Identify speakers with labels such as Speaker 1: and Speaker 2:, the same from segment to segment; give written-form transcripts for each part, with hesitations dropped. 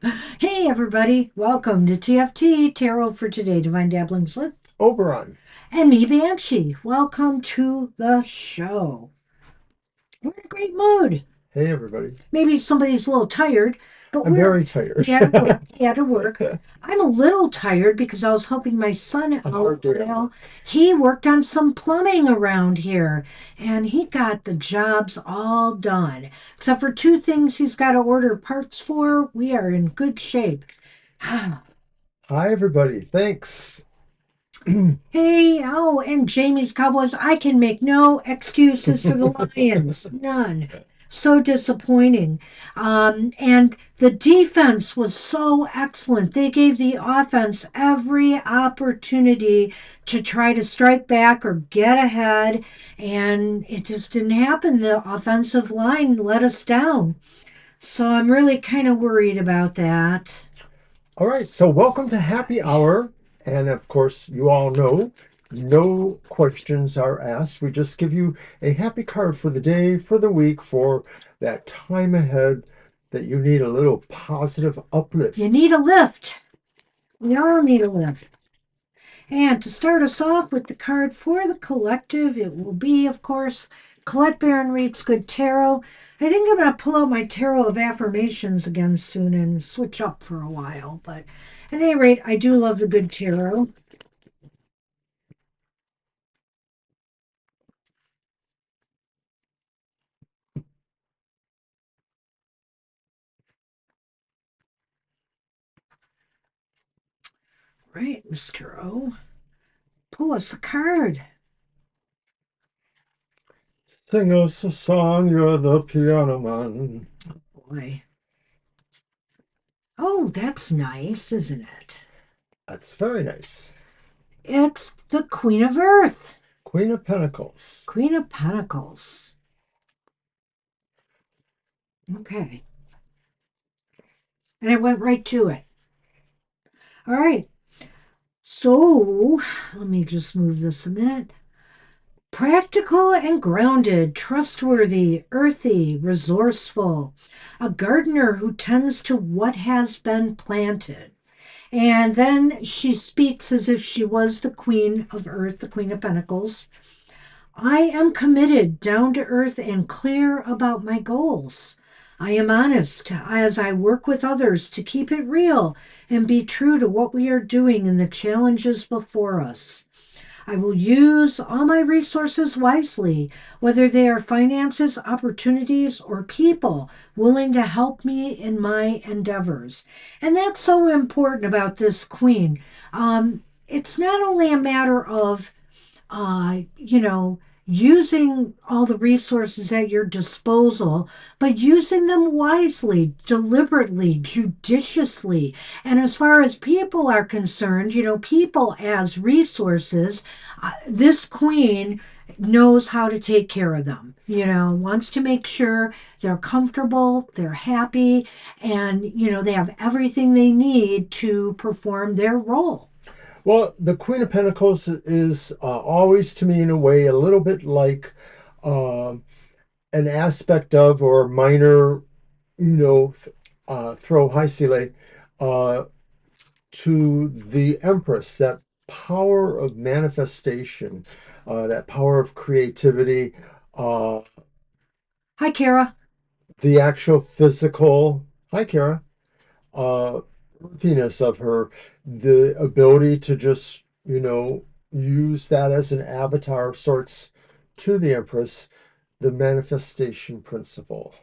Speaker 1: Hey everybody, welcome to TFT Tarot for Today, Divine Dabblings with
Speaker 2: Oberon.
Speaker 1: and me, Banshee. Welcome to the show. We're in a great mood.
Speaker 2: Hey, everybody.
Speaker 1: Maybe somebody's a little tired, but
Speaker 2: I'm
Speaker 1: we're
Speaker 2: very tired.
Speaker 1: he had to work. He had to work. I'm a little tired because I was helping my son
Speaker 2: A
Speaker 1: out.
Speaker 2: hard day at
Speaker 1: Well,
Speaker 2: work.
Speaker 1: he worked on some plumbing around here and he got the jobs all done. Except for two things he's got to order parts for. We are in good shape.
Speaker 2: Hi, everybody. Thanks.
Speaker 1: Hey, oh, and Jamie's Cowboys. I can make no excuses for the Lions. None. So disappointing. And the defense was so excellent. They gave the offense every opportunity to try to strike back or get ahead, and it just didn't happen. The offensive line let us down. So I'm really kind of worried about that.
Speaker 2: All right. So, welcome to Happy Hour. And of course, you all know no questions are asked. We just give you a happy card for the day, for the week, for that time ahead that you need a little positive
Speaker 1: You
Speaker 2: uplift.
Speaker 1: need a lift. We all need a lift. And to start us off with the card for the collective, it will be, of course, Colette Baron reads Good Tarot. I think I'm going to pull out my Tarot of Affirmations again soon and switch up for a while. But at any rate, I do love the Good Tarot. Right, Mr. O. Pull us a card.
Speaker 2: Sing us a song, you're the piano man.
Speaker 1: Boy. Oh, that's nice, isn't it?
Speaker 2: That's very nice.
Speaker 1: It's the Queen of Earth.
Speaker 2: Queen of Pentacles.
Speaker 1: Queen of Pentacles. Okay. And I went right to it. All right. So, let me just move this a minute. Practical and grounded, trustworthy, earthy, resourceful. A gardener who tends to what has been planted. And then she speaks as if she was the Queen of Earth, the Queen of Pentacles. I am committed, down to earth, and clear about my goals. I am honest as I work with others to keep it real and be true to what we are doing and the challenges before us. I will use all my resources wisely, whether they are finances, opportunities, or people willing to help me in my endeavors. And that's so important about this queen. It's not only a matter of uh, you know, using all the resources at your disposal, but using them wisely, deliberately, judiciously. And as far as people are concerned, people as resources, this queen knows how to take care of them, wants to make sure they're comfortable, they're happy, and, they have everything they need to perform their role.
Speaker 2: Well, the Queen of Pentacles is always, to me, in a way, a little bit like um an aspect of or minor, throw high uh, to the Empress, that power of manifestation, that power of creativity, uh,
Speaker 1: Hi, Kara.
Speaker 2: the actual physical. Hi, Kara. Earthiness of her, the ability to just, use that as an avatar of sorts to the Empress, the manifestation principle.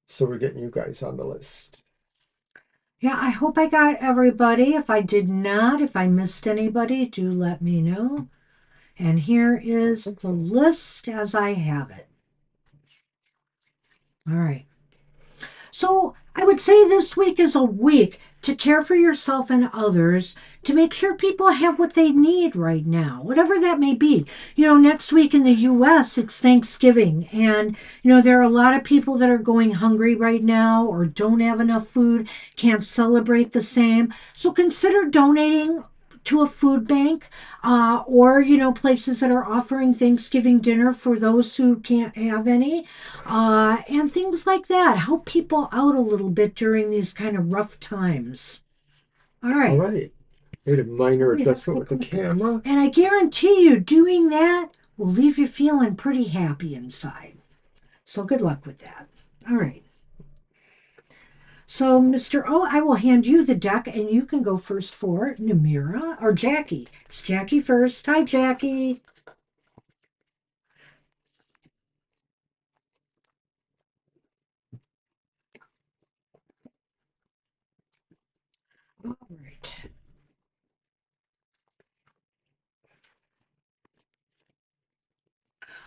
Speaker 2: So we're getting you guys on the list.
Speaker 1: Yeah, I hope I got everybody. If I did not, if I missed anybody, do let me know. And here is the list as I have it. All right. So I would say this week is a week to care for yourself and others, to make sure people have what they need right now, whatever that may be. Next week in the US, it's Thanksgiving. And, there are a lot of people that are going hungry right now or don't have enough food, can't celebrate the same. So consider donating to a food bank, or places that are offering Thanksgiving dinner for those who can't have any, and things like that. Help people out a little bit during these kind of rough times. All
Speaker 2: All
Speaker 1: right.
Speaker 2: right. Made a
Speaker 1: Let
Speaker 2: minor
Speaker 1: me have a
Speaker 2: adjustment with
Speaker 1: quick
Speaker 2: the
Speaker 1: look.
Speaker 2: camera.
Speaker 1: And I guarantee you, doing that will leave you feeling pretty happy inside. So good luck with that. All right. So, Mr. O, I will hand you the deck and you can go first for Namira or Jackie. It's Jackie first. Hi, Jackie. All right.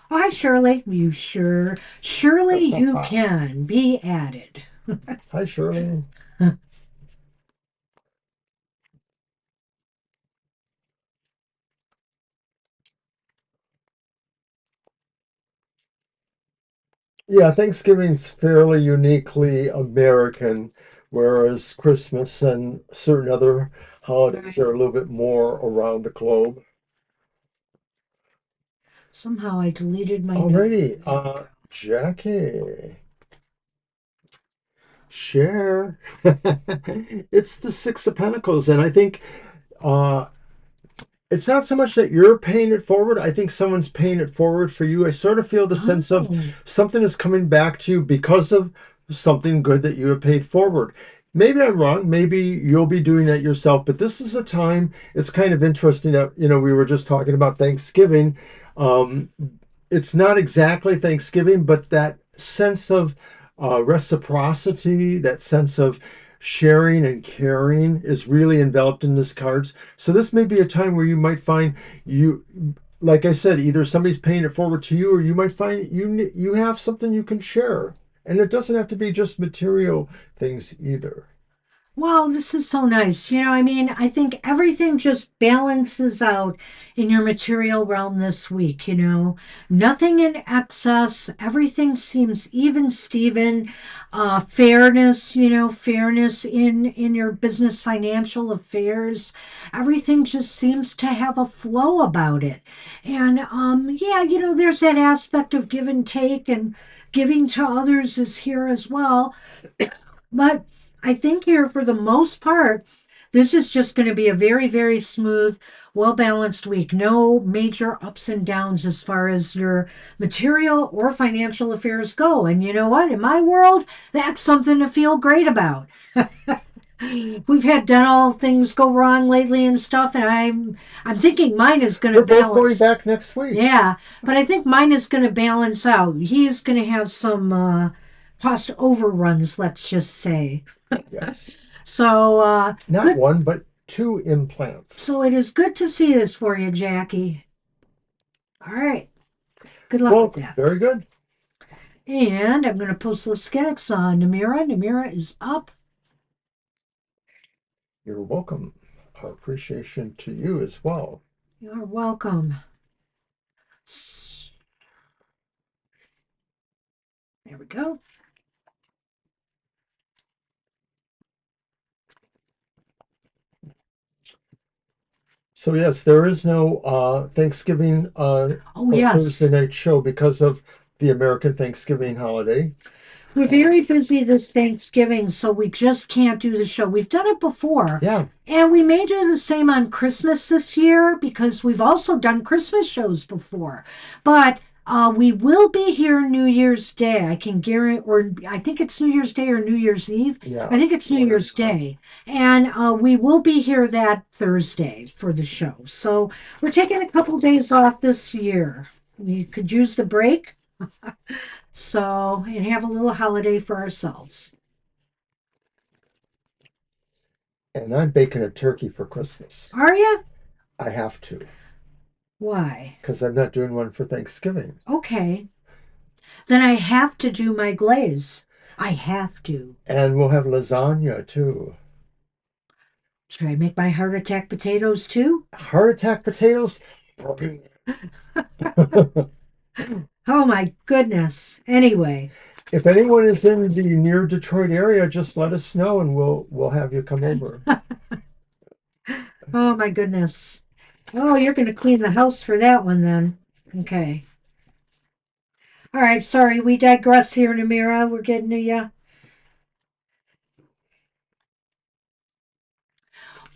Speaker 1: Oh, hi, Shirley. You sure? Surely you can be added.
Speaker 2: Hi, Shirley. Yeah, Thanksgiving's fairly uniquely American, whereas Christmas and certain other holidays are a little bit more around the globe.
Speaker 1: Somehow I deleted my note.
Speaker 2: Alrighty,
Speaker 1: There we go.
Speaker 2: Jackie, share. It's the Six of Pentacles, and I think uh, it's not so much that you're paying it forward. I think someone's paying it forward for you. I sort of feel the sense of
Speaker 1: Oh,
Speaker 2: something is coming back to you because of something good that you have paid forward. Maybe I'm wrong. Maybe you'll be doing that yourself, but this is a time, it's kind of interesting that, we were just talking about Thanksgiving. Um, it's not exactly Thanksgiving, but that sense of reciprocity, that sense of sharing and caring is really enveloped in this cards. So this may be a time where you might find you, like I said, either somebody's paying it forward to you, or you might find you have something you can share, and it doesn't have to be just material things either.
Speaker 1: wow, this is so nice. I mean, I think everything just balances out in your material realm this week. Nothing in excess. Everything seems even, Steven. Fairness in your business financial affairs. Everything just seems to have a flow about it. And yeah, there's that aspect of give and take, and giving to others is here as well. But I think here, for the most part, this is just going to be a very, very smooth, well balanced week. No major ups and downs as far as your material or financial affairs go. And you know what? In my world, that's something to feel great about. We've had dental things go wrong lately and stuff, and I'm thinking mine is going to
Speaker 2: We're both going
Speaker 1: balance.
Speaker 2: back next week.
Speaker 1: Yeah, but I think mine is going to balance out. He's going to have some cost overruns, let's just say.
Speaker 2: Yes.
Speaker 1: So
Speaker 2: Not
Speaker 1: good.
Speaker 2: one, but two implants.
Speaker 1: So it is good to see this for you, Jackie. All right. Good luck with
Speaker 2: Well,
Speaker 1: that.
Speaker 2: very good.
Speaker 1: And I'm going to post the Skennix on Namira. Namira is up.
Speaker 2: You're welcome. Our appreciation to you as well.
Speaker 1: You're welcome. There we go.
Speaker 2: So yes, there is no Thanksgiving
Speaker 1: Oh,
Speaker 2: or
Speaker 1: yes.
Speaker 2: Thursday night show because of the American Thanksgiving holiday.
Speaker 1: We're
Speaker 2: Uh,
Speaker 1: very busy this Thanksgiving, so we just can't do the show. We've done it before,
Speaker 2: yeah,
Speaker 1: and we may do the same on Christmas this year because we've also done Christmas shows before. But we will be here New Year's Day. I can guarantee, or I think it's New Year's Day or New Year's Eve.
Speaker 2: yeah,
Speaker 1: I think it's New
Speaker 2: one or
Speaker 1: Year's
Speaker 2: the other.
Speaker 1: Day. And we will be here that Thursday for the show. So we're taking a couple days off this year. We could use the break. So, and have a little holiday for ourselves.
Speaker 2: And I'm baking a turkey for Christmas.
Speaker 1: Are you?
Speaker 2: I have to
Speaker 1: Why?
Speaker 2: because I'm not doing one for Thanksgiving.
Speaker 1: Okay. Then I have to do my glaze. I have to.
Speaker 2: And we'll have lasagna too.
Speaker 1: Should I make my heart attack potatoes too?
Speaker 2: Heart attack potatoes.
Speaker 1: Oh my goodness. Anyway,
Speaker 2: If anyone is in the near Detroit area, just let us know and we'll have you come over.
Speaker 1: Oh my goodness. Oh, you're going to clean the house for that one then. Okay. All right. Sorry, we digress here, Namira. We're getting to you.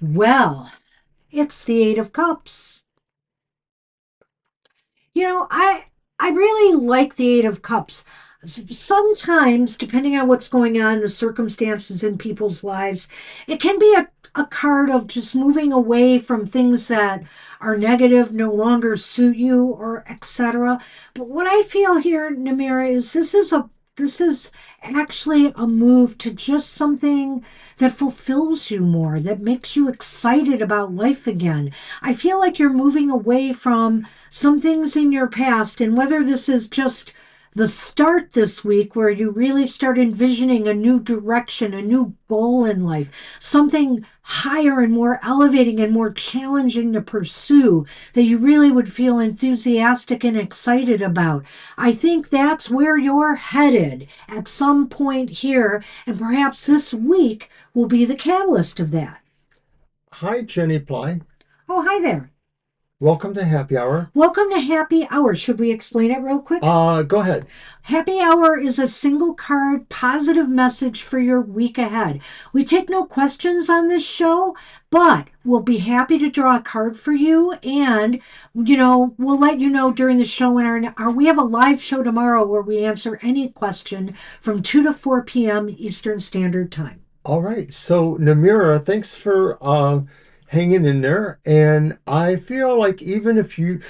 Speaker 1: Well, it's the Eight of Cups. You know, I really like the Eight of Cups. Sometimes, depending on what's going on, the circumstances in people's lives, it can be a card of just moving away from things that are negative, no longer suit you, or etc. But what I feel here, Namira, is this is actually a move to just something that fulfills you more, that makes you excited about life again. I feel like you're moving away from some things in your past, and whether this is just the start this week where you really start envisioning a new direction, a new goal in life, something higher and more elevating and more challenging to pursue that you really would feel enthusiastic and excited about. I think that's where you're headed at some point here, and perhaps this week will be the catalyst of that.
Speaker 2: Hi, Jenny Ply.
Speaker 1: Oh, hi there.
Speaker 2: Welcome to Happy Hour.
Speaker 1: Welcome to Happy Hour. Should we explain it real quick?
Speaker 2: Go ahead.
Speaker 1: Happy Hour is a single card positive message for your week ahead. We take no questions on this show, but we'll be happy to draw a card for you. And, we'll let you know during the show. We have a live show tomorrow where we answer any question from 2 to 4 p.m. Eastern Standard Time.
Speaker 2: All right. So, Namira, thanks for hanging in there. And I feel like even if you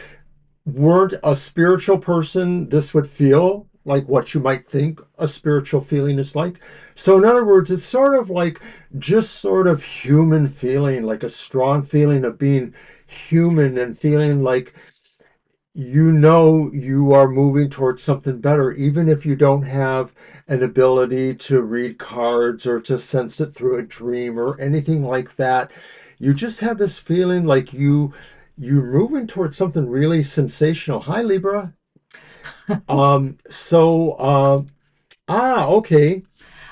Speaker 2: weren't a spiritual person, this would feel like what you might think a spiritual feeling is like. So, in other words, it's sort of like just sort of human feeling, like a strong feeling of being human and feeling like you know you are moving towards something better, even if you don't have an ability to read cards or to sense it through a dream or anything like that. You just have this feeling like you're moving towards something really sensational. Hi, Libra. Okay.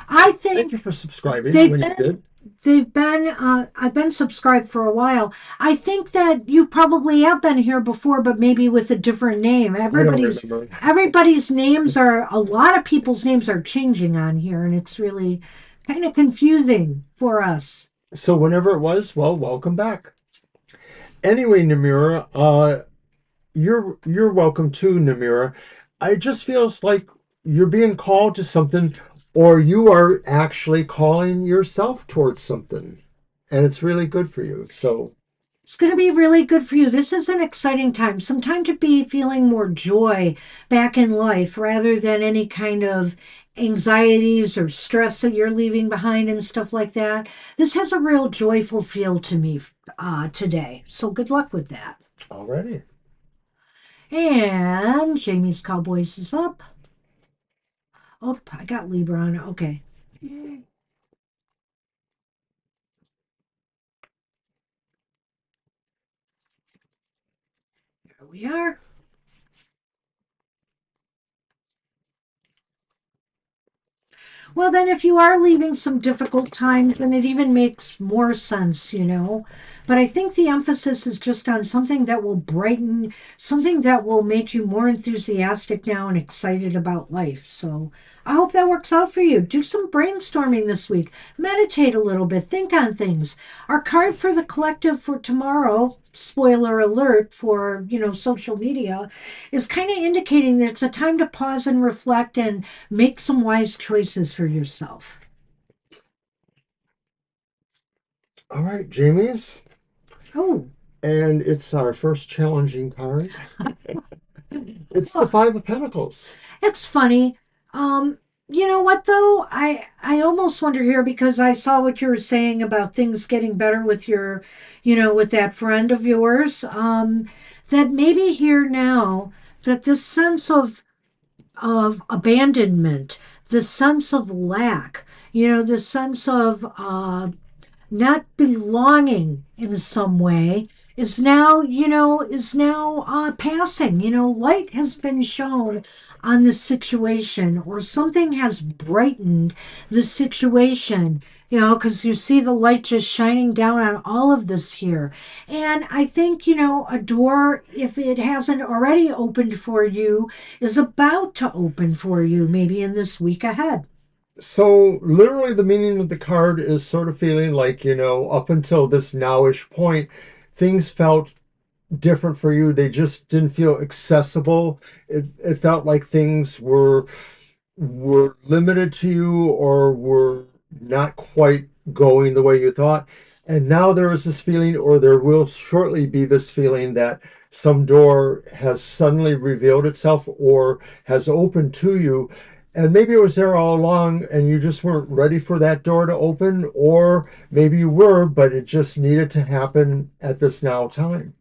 Speaker 1: I
Speaker 2: Thank you
Speaker 1: think
Speaker 2: for subscribing
Speaker 1: they've
Speaker 2: when you
Speaker 1: been
Speaker 2: did.
Speaker 1: I've been subscribed for a while. I think that you probably have been here before, but maybe with a different name.
Speaker 2: I don't remember.
Speaker 1: Everybody's names are a lot of people's names are changing on here, and it's really kind of confusing for us.
Speaker 2: So whenever it was, well, welcome back. Anyway, Namira, you're welcome too, Namira. It just feels like you're being called to something, or you are actually calling yourself towards something, and it's really good for you. So,
Speaker 1: It's going to be really good for you. This is an exciting time. Some time to be feeling more joy back in life rather than any kind of anxieties or stress that you're leaving behind and stuff like that. This has a real joyful feel to me today. So good luck with that.
Speaker 2: already.
Speaker 1: And Jamie's Cowboys is up. Oh, I got Libra on it. Okay. Here we are. Well, then, if you are leaving some difficult times, then it even makes more sense. But I think the emphasis is just on something that will brighten, something that will make you more enthusiastic now and excited about life. So I hope that works out for you. Do some brainstorming this week, meditate a little bit, think on things. Our card for the collective for tomorrow, spoiler alert for social media, is kind of indicating that it's a time to pause and reflect and make some wise choices for yourself.
Speaker 2: All right, Jamie's,
Speaker 1: Oh,
Speaker 2: and it's our first challenging card. It's the
Speaker 1: oh,
Speaker 2: Five of Pentacles.
Speaker 1: it's funny. You know what though? I almost wonder here because I saw what you were saying about things getting better with with that friend of yours. That maybe here now that this sense of abandonment, the sense of lack, the sense of not belonging in some way is now passing. Light has been shown on the situation, or something has brightened the situation, because you see the light just shining down on all of this here. And I think, a door, if it hasn't already opened for you, is about to open for you, maybe in this week ahead.
Speaker 2: So literally the meaning of the card is sort of feeling like, up until this nowish point, things felt different for you. They just didn't feel accessible. It felt like things were limited to you or were not quite going the way you thought. And now there is this feeling, or there will shortly be this feeling, that some door has suddenly revealed itself or has opened to you. And maybe it was there all along and you just weren't ready for that door to open, or maybe you were, but it just needed to happen at this now time.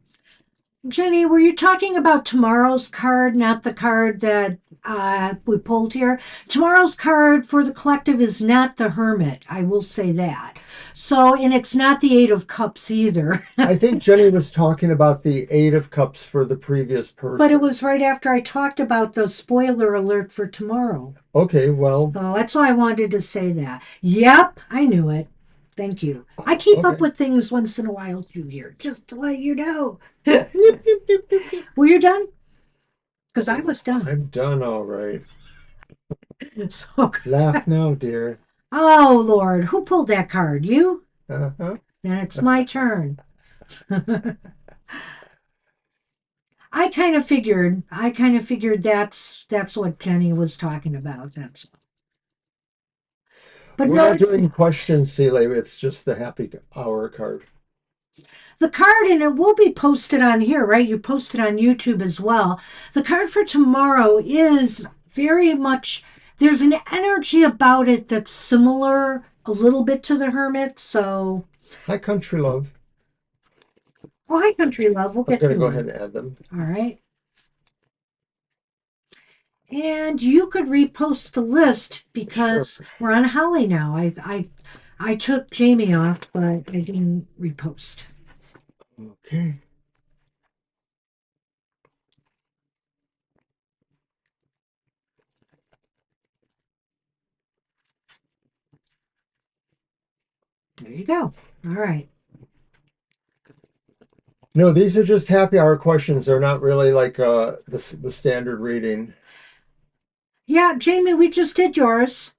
Speaker 1: Jenny, were you talking about tomorrow's card, not the card that we pulled here? Tomorrow's card for the collective is not the Hermit. I will say that. So, and it's not the Eight of Cups either.
Speaker 2: I think Jenny was talking about the Eight of Cups for the previous
Speaker 1: But it
Speaker 2: person.
Speaker 1: was right after I talked about the spoiler alert for tomorrow.
Speaker 2: Okay, well,
Speaker 1: So that's why I wanted to say that. Yep, I knew it. Thank you. I keep up
Speaker 2: okay.
Speaker 1: with things once in a while too here, just to let you know.
Speaker 2: Nip, nip, nip, nip, nip.
Speaker 1: Were you done? Because I was done.
Speaker 2: I'm done all right.
Speaker 1: So,
Speaker 2: Laugh now, dear.
Speaker 1: oh Lord, who pulled that card? You?
Speaker 2: Uh-huh.
Speaker 1: Then it's my turn. I kind of figured that's what Jenny was talking about. That's but
Speaker 2: We're
Speaker 1: no,
Speaker 2: not
Speaker 1: it's
Speaker 2: doing questions, Celia. It's just the happy hour card.
Speaker 1: the card, and it will be posted on here, right? You posted on YouTube as well. The card for tomorrow is very much, there's an energy about it that's similar a little bit to the Hermit. So,
Speaker 2: Hi, country love.
Speaker 1: oh, hi, Country Love. We'll
Speaker 2: I'm
Speaker 1: get
Speaker 2: going to
Speaker 1: to
Speaker 2: go ahead
Speaker 1: him.
Speaker 2: and add them.
Speaker 1: All right. And you could repost the list
Speaker 2: Sure.
Speaker 1: because we're on Holly now. I took Jamie off, but I didn't repost.
Speaker 2: Okay.
Speaker 1: There you go. All right.
Speaker 2: No, these are just happy hour questions. They're not really like the standard reading.
Speaker 1: Yeah, Jamie, we just did yours.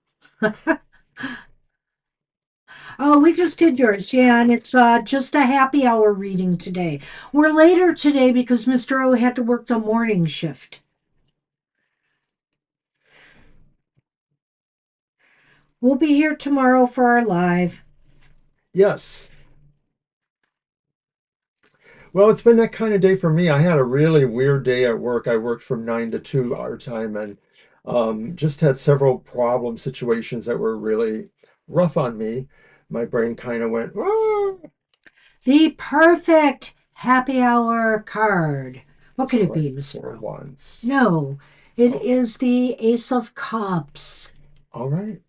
Speaker 1: Oh, we just did yours. Yeah, and it's just a happy hour reading today. We're later today because Mr. O had to work the morning shift. We'll be here tomorrow for our live.
Speaker 2: Yes. Well, it's been that kind of day for me. I had a really weird day at work. I worked from 9 to 2 our time, and just had several problem situations that were really rough on me. My brain kind of went, "Ah."
Speaker 1: The perfect happy hour card. What could
Speaker 2: All
Speaker 1: it
Speaker 2: right,
Speaker 1: be,
Speaker 2: four
Speaker 1: Mr. O?
Speaker 2: ones.
Speaker 1: No, it
Speaker 2: Oh,
Speaker 1: is the Ace of Cups.
Speaker 2: all right.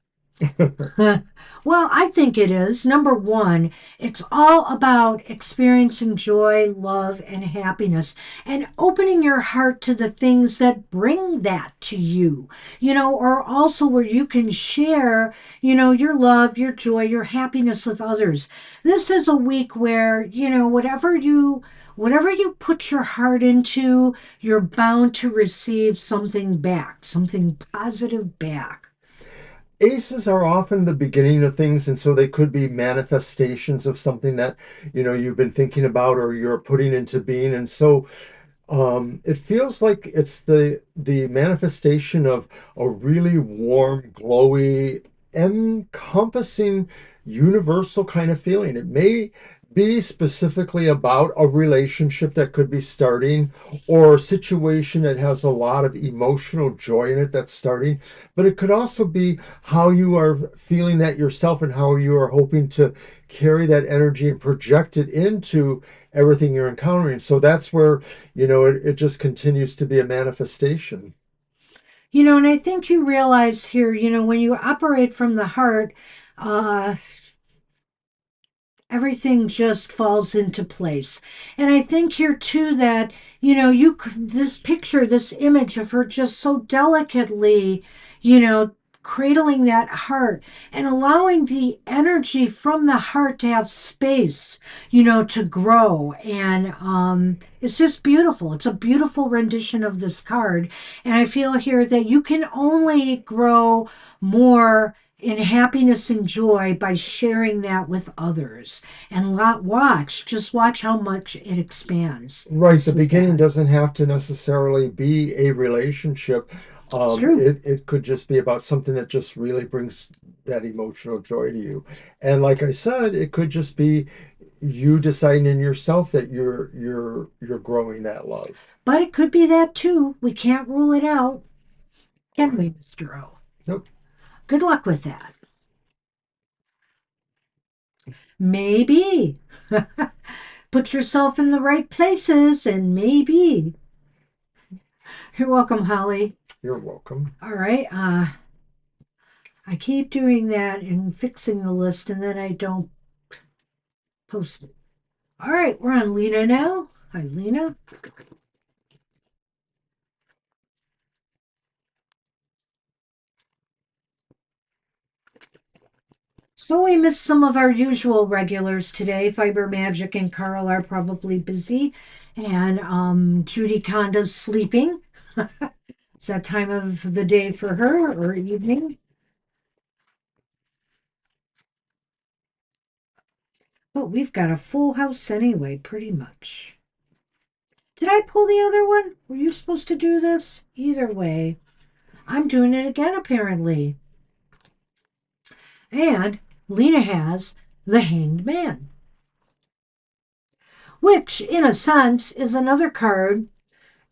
Speaker 1: Well, I think it is. Number one, it's all about experiencing joy, love, and happiness and opening your heart to the things that bring that to you, or also where you can share, your love, your joy, your happiness with others. This is a week where, whatever you put your heart into, you're bound to receive something back, something positive back.
Speaker 2: Aces are often the beginning of things, and so they could be manifestations of something that, you've been thinking about or you're putting into being. And so it feels like it's the manifestation of a really warm, glowy, encompassing, universal kind of feeling. It may be specifically about a relationship that could be starting or a situation that has a lot of emotional joy in it that's starting, but it could also be how you are feeling that yourself and how you are hoping to carry that energy and project it into everything you're encountering. So that's where it just continues to be a manifestation.
Speaker 1: And I think you realize here, when you operate from the heart, uh, everything just falls into place. And I think here too that, this picture, this image of her just so delicately, you know, cradling that heart and allowing the energy from the heart to have space, to grow. And it's just beautiful. It's a beautiful rendition of this card. And I feel here that you can only grow more in happiness and joy by sharing that with others. And just watch how much it expands
Speaker 2: Right, the
Speaker 1: just with
Speaker 2: beginning
Speaker 1: that.
Speaker 2: doesn't have to necessarily be a relationship.
Speaker 1: It's true.
Speaker 2: It could just be about something that just really brings that emotional joy to you. And like I said, it could just be you deciding in yourself that you're growing that love.
Speaker 1: But it could be that too. We can't rule it out, can we, Mr. O?
Speaker 2: Nope,
Speaker 1: Good luck with that. Maybe. Put yourself in the right places and maybe. You're welcome, Holly.
Speaker 2: you're welcome.
Speaker 1: All right. I keep doing that and fixing the list and then I don't post it. All right, we're on Lena now. Hi, Lena. So we missed some of our usual regulars today. Fiber Magic and Carl are probably busy, and Judy Conda's sleeping. It's that time of the day for her or evening. But we've got a full house anyway, pretty much. Did I pull the other one? Were you supposed to do this? Either way, I'm doing it again apparently. And Lena has the Hanged Man, which in a sense is another card,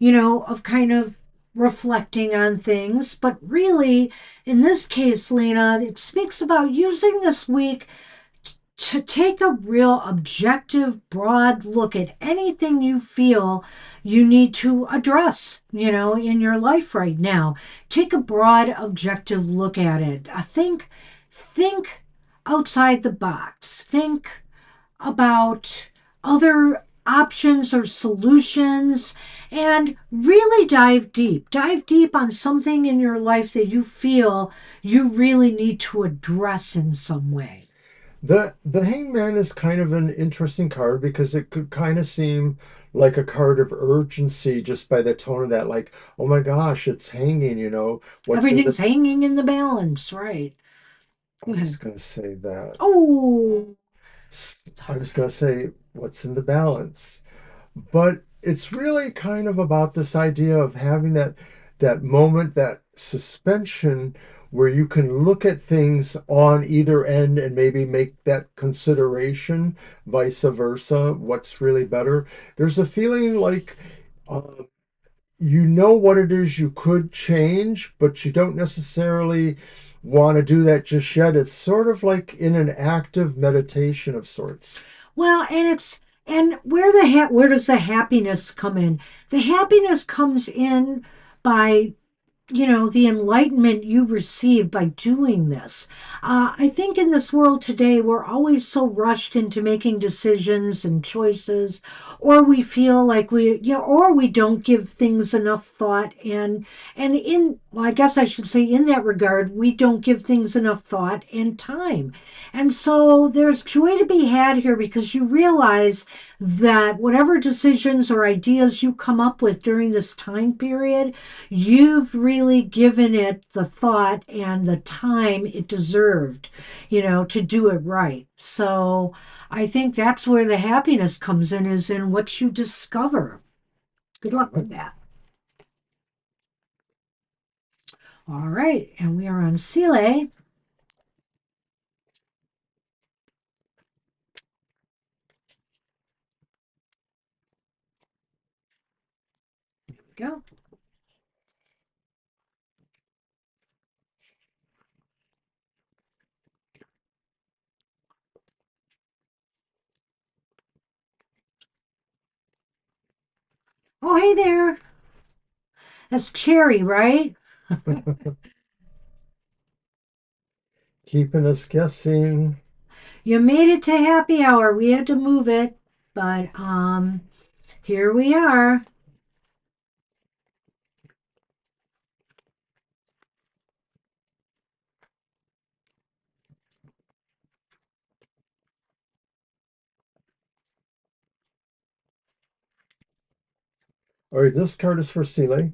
Speaker 1: of kind of reflecting on things. But really, in this case, Lena, it speaks about using this week to take a real objective, broad look at anything you feel you need to address, in your life right now. Take a broad, objective look at it. Think outside the box. Think about other options or solutions and really dive deep. Dive deep on something in your life that you feel you really need to address in some way.
Speaker 2: The Hangman is kind of an interesting card because it could kind of seem like a card of urgency just by the tone of that, like, oh my gosh, it's hanging, what's in
Speaker 1: Everything's
Speaker 2: the
Speaker 1: hanging in the balance, right?
Speaker 2: I
Speaker 1: Go
Speaker 2: was
Speaker 1: ahead.
Speaker 2: gonna say that.
Speaker 1: Oh,
Speaker 2: I was gonna say what's in the balance. But it's really kind of about this idea of having that moment, that suspension where you can look at things on either end and maybe make that consideration, vice versa, what's really better. There's a feeling like uh, you know what it is you could change, but you don't necessarily want to do that just yet. It's sort of like in an active meditation of sorts.
Speaker 1: well, and where does the happiness come in? The happiness comes in by the enlightenment you receive by doing this. I think in this world today, we're always so rushed into making decisions and choices, or we feel like or we don't give things enough thought. Well, I guess I should say in that regard, we don't give things enough thought and time. And so there's joy to be had here because you realize that whatever decisions or ideas you come up with during this time period, you've really given it the thought and the time it deserved, to do it right. So I think that's where the happiness comes in, is in what you discover. Good luck with that. All right. And we are on Sile. Go. Oh, hey there. That's Cherry, right?
Speaker 2: Keeping us guessing.
Speaker 1: You made it to happy hour. We had to move it, but here we are.
Speaker 2: All right, this card is for Sile,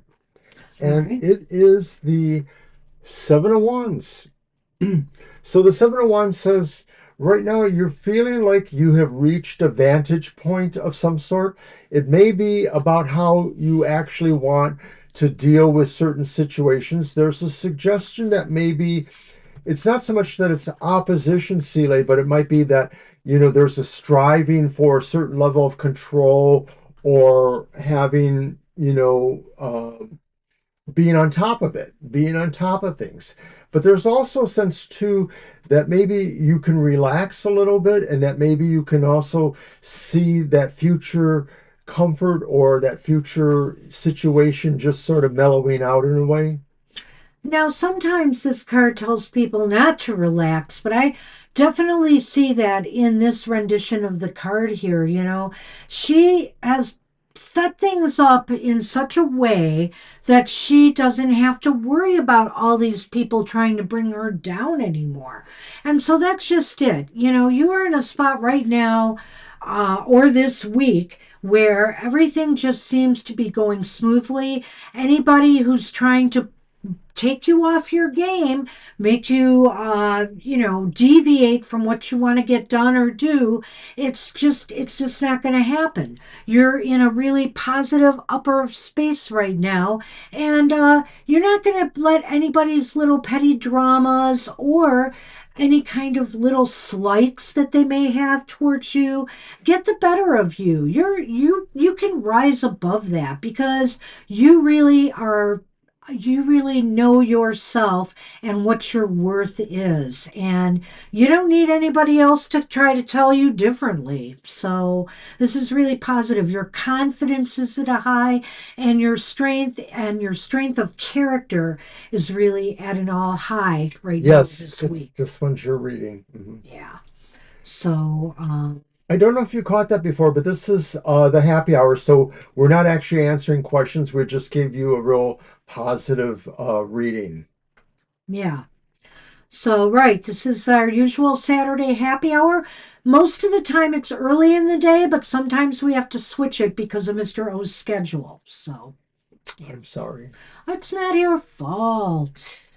Speaker 1: All
Speaker 2: and
Speaker 1: right.
Speaker 2: it is the Seven of Wands. So the Seven of Wands says, right now you're feeling like you have reached a vantage point of some sort. It may be about how you actually want to deal with certain situations. There's a suggestion that maybe it's not so much that it's opposition, Sile, but it might be that, there's a striving for a certain level of control or having, being on top of it, being on top of things. But there's also a sense too that maybe you can relax a little bit and that maybe you can also see that future comfort or that future situation just sort of mellowing out in a way.
Speaker 1: Now, sometimes this card tells people not to relax, but I definitely see that in this rendition of the card here. She has set things up in such a way that she doesn't have to worry about all these people trying to bring her down anymore. And so that's just it. You are in a spot right now, or this week, where everything just seems to be going smoothly. Anybody who's trying to take you off your game, make you, deviate from what you want to get done or do. It's just not going to happen. You're in a really positive upper space right now, and you're not going to let anybody's little petty dramas or any kind of little slights that they may have towards you get the better of you. You can rise above that because you really are you really know yourself and what your worth is. And you don't need anybody else to try to tell you differently. So, this is really positive. Your confidence is at a high, and your strength of character is really at an all high right now
Speaker 2: Yes,
Speaker 1: this
Speaker 2: it's
Speaker 1: week.
Speaker 2: this one's your reading.
Speaker 1: Yeah. So,
Speaker 2: I don't know if you caught that before, but this is the happy hour. So we're not actually answering questions. We just gave you a real positive reading.
Speaker 1: yeah. So, right, this is our usual Saturday happy hour. Most of the time it's early in the day, but sometimes we have to switch it because of Mr. O's schedule. So, yeah,
Speaker 2: I'm sorry.
Speaker 1: it's not your fault.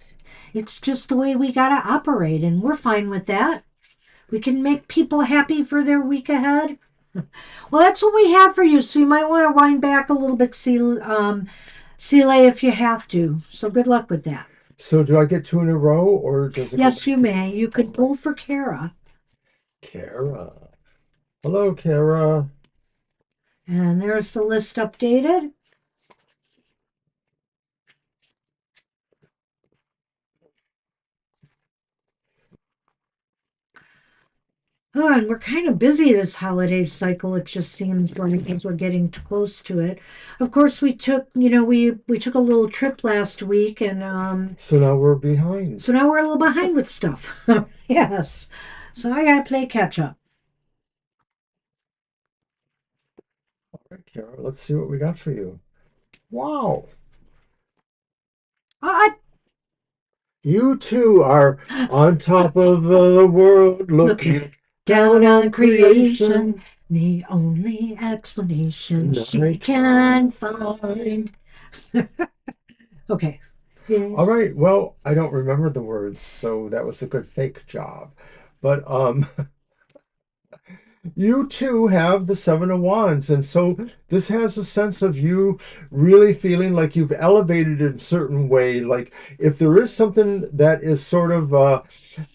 Speaker 1: It's just the way we got to operate, and we're fine with that. We can make people happy for their week ahead. Well, that's what we have for you, so you might want to wind back a little bit, Celia, if you have to. So, good luck with that.
Speaker 2: So do I get two in a row or does it go
Speaker 1: Yes,
Speaker 2: back
Speaker 1: you
Speaker 2: to
Speaker 1: may. You
Speaker 2: all
Speaker 1: could
Speaker 2: right?
Speaker 1: pull for Kara.
Speaker 2: Kara. Hello, Kara.
Speaker 1: And there's the list updated. Oh, and we're kind of busy this holiday cycle. It just seems like as we're getting close to it. Of course, we took a little trip last week, and
Speaker 2: So now we're behind.
Speaker 1: so now we're a little behind with stuff. Yes, so I gotta play catch up.
Speaker 2: All right, Kara, let's see what we got for you. Wow.
Speaker 1: I
Speaker 2: You two are on top of the world
Speaker 1: looking
Speaker 2: looking
Speaker 1: down
Speaker 2: down
Speaker 1: on
Speaker 2: on
Speaker 1: creation,
Speaker 2: creation.
Speaker 1: the only explanation she
Speaker 2: Night.
Speaker 1: can find. Okay.
Speaker 2: All
Speaker 1: Yes.
Speaker 2: right. Well, I don't remember the words, so that was a good fake job. But you too have the Seven of Wands, and so this has a sense of you really feeling like you've elevated in a certain way. Like if there is something that is sort of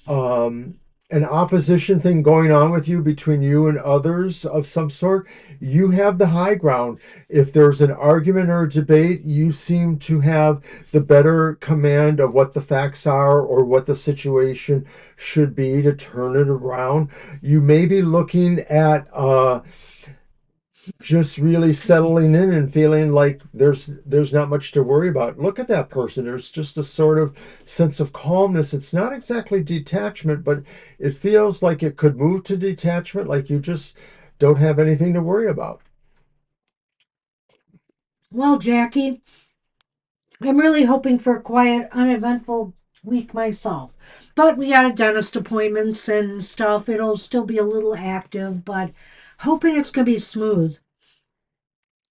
Speaker 2: um, an opposition thing going on with you between you and others of some sort, you have the high ground. If there's an argument or a debate, you seem to have the better command of what the facts are or what the situation should be to turn it around. You may be looking at just really settling in and feeling like there's not much to worry about. Look at that person. There's just a sort of sense of calmness. It's not exactly detachment, but it feels like it could move to detachment, like you just don't have anything to worry about.
Speaker 1: Well, Jackie, I'm really hoping for a quiet, uneventful week myself. But we got a dentist appointments and stuff. It'll still be a little active, but hoping it's going to be smooth.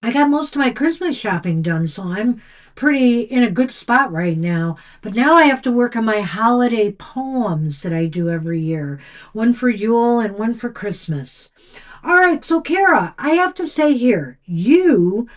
Speaker 1: I got most of my Christmas shopping done, so I'm pretty in a good spot right now. But now I have to work on my holiday poems that I do every year, one for Yule and one for Christmas. All right, so Kara, I have to say here, you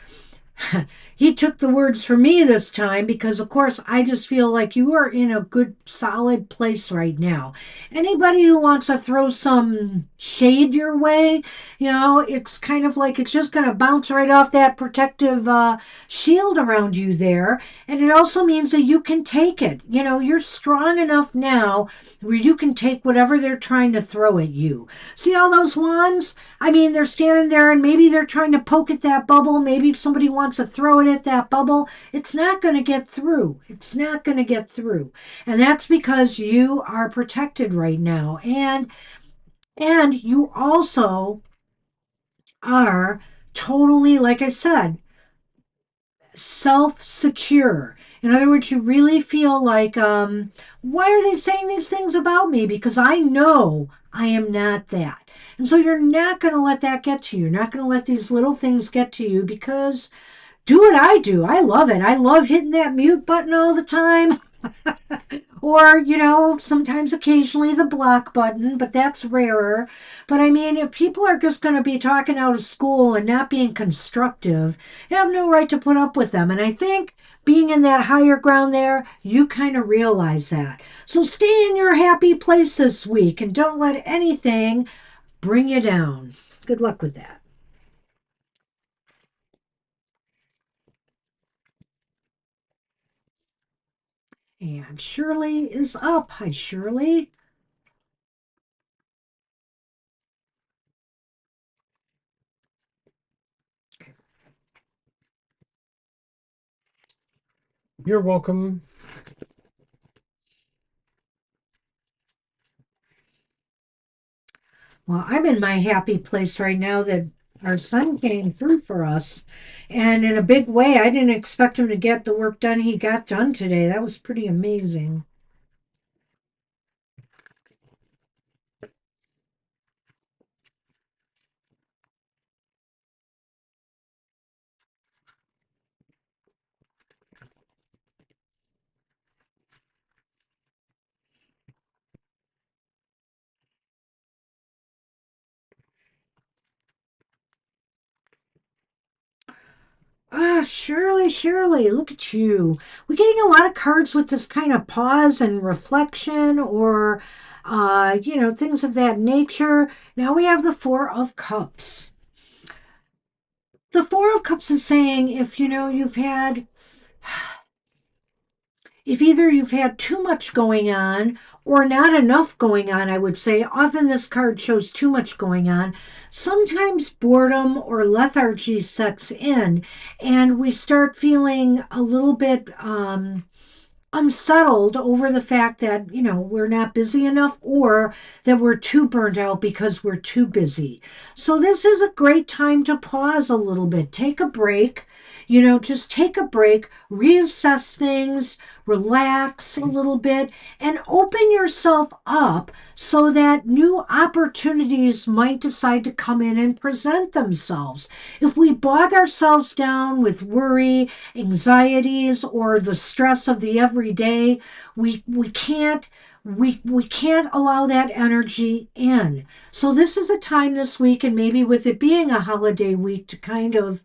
Speaker 1: he took the words for me this time because, of course, I just feel like you are in a good, solid place right now. Anybody who wants to throw some shade your way, it's kind of like it's just going to bounce right off that protective shield around you there. And it also means that you can take it. You're strong enough now where you can take whatever they're trying to throw at you. See all those wands? I mean, they're standing there and maybe they're trying to poke at that bubble. Maybe somebody wants to throw it at that bubble. It's not going to get through. It's not going to get through. And that's because you are protected right now. And you also are totally, like I said, self-secure. In other words, you really feel like, why are they saying these things about me? Because I know I am not that. And so you're not going to let that get to you. You're not going to let these little things get to you because do what I do. I love it. I love hitting that mute button all the time. Or, sometimes occasionally the block button, but that's rarer. But I mean, if people are just going to be talking out of school and not being constructive, you have no right to put up with them. And I think being in that higher ground there, you kind of realize that. So stay in your happy place this week and don't let anything bring you down. Good luck with that. And Shirley is up. Hi, Shirley.
Speaker 2: You're welcome.
Speaker 1: Well, I'm in my happy place right now that our son came through for us. And in a big way, I didn't expect him to get the work done he got done today. That was pretty amazing. Ah, Shirley, Shirley, look at you. We're getting a lot of cards with this kind of pause and reflection or, things of that nature. Now we have the Four of Cups. The Four of Cups is saying if either you've had too much going on or not enough going on, I would say. Often this card shows too much going on. Sometimes boredom or lethargy sets in, and we start feeling a little bit unsettled over the fact that we're not busy enough or that we're too burnt out because we're too busy. So this is a great time to pause a little bit, take a break, just take a break, reassess things, relax a little bit, and open yourself up so that new opportunities might decide to come in and present themselves. If we bog ourselves down with worry, anxieties, or the stress of the everyday, we can't allow that energy in. So this is a time this week, and maybe with it being a holiday week, to kind of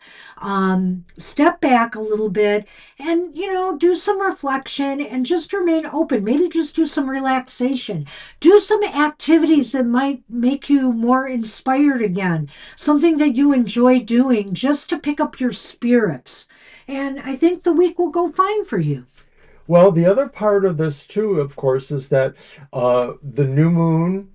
Speaker 1: step back a little bit and do some reflection and just remain open. Maybe just do some relaxation, do some activities that might make you more inspired again, something that you enjoy doing just to pick up your spirits. And I think the week will go fine for you.
Speaker 2: Well, the other part of this too, of course, is that the new moon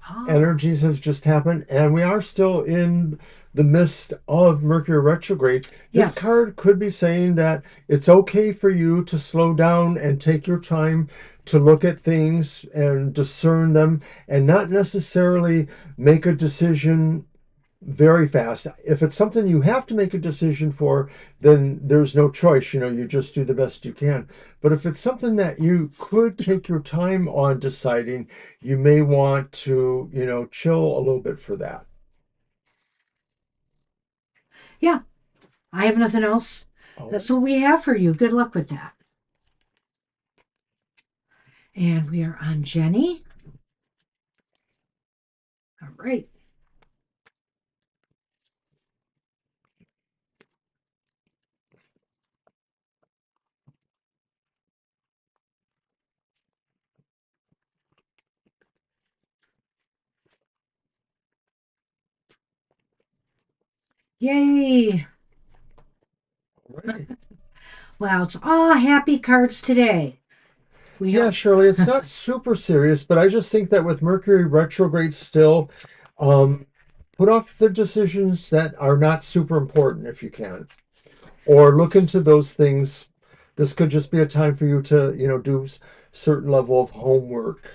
Speaker 1: Ah,
Speaker 2: energies have just happened, and we are still in the midst of Mercury retrograde. This
Speaker 1: yes.
Speaker 2: card could be saying that it's okay for you to slow down and take your time to look at things and discern them and not necessarily make a decision very fast. If it's something you have to make a decision for, then there's no choice. You just do the best you can. But if it's something that you could take your time on deciding, you may want to, chill a little bit for that.
Speaker 1: Yeah. I have nothing else.
Speaker 2: All
Speaker 1: That's
Speaker 2: right.
Speaker 1: what we have for you. Good luck with that. And we are on Jenny. All right. Yay.
Speaker 2: All right.
Speaker 1: Wow, it's all happy cards today. We
Speaker 2: Yeah,
Speaker 1: hope.
Speaker 2: Shirley, it's not super serious, but I just think that with Mercury retrograde still, um, put off the decisions that are not super important if you can, or look into those things. This could just be a time for you to, do certain level of homework.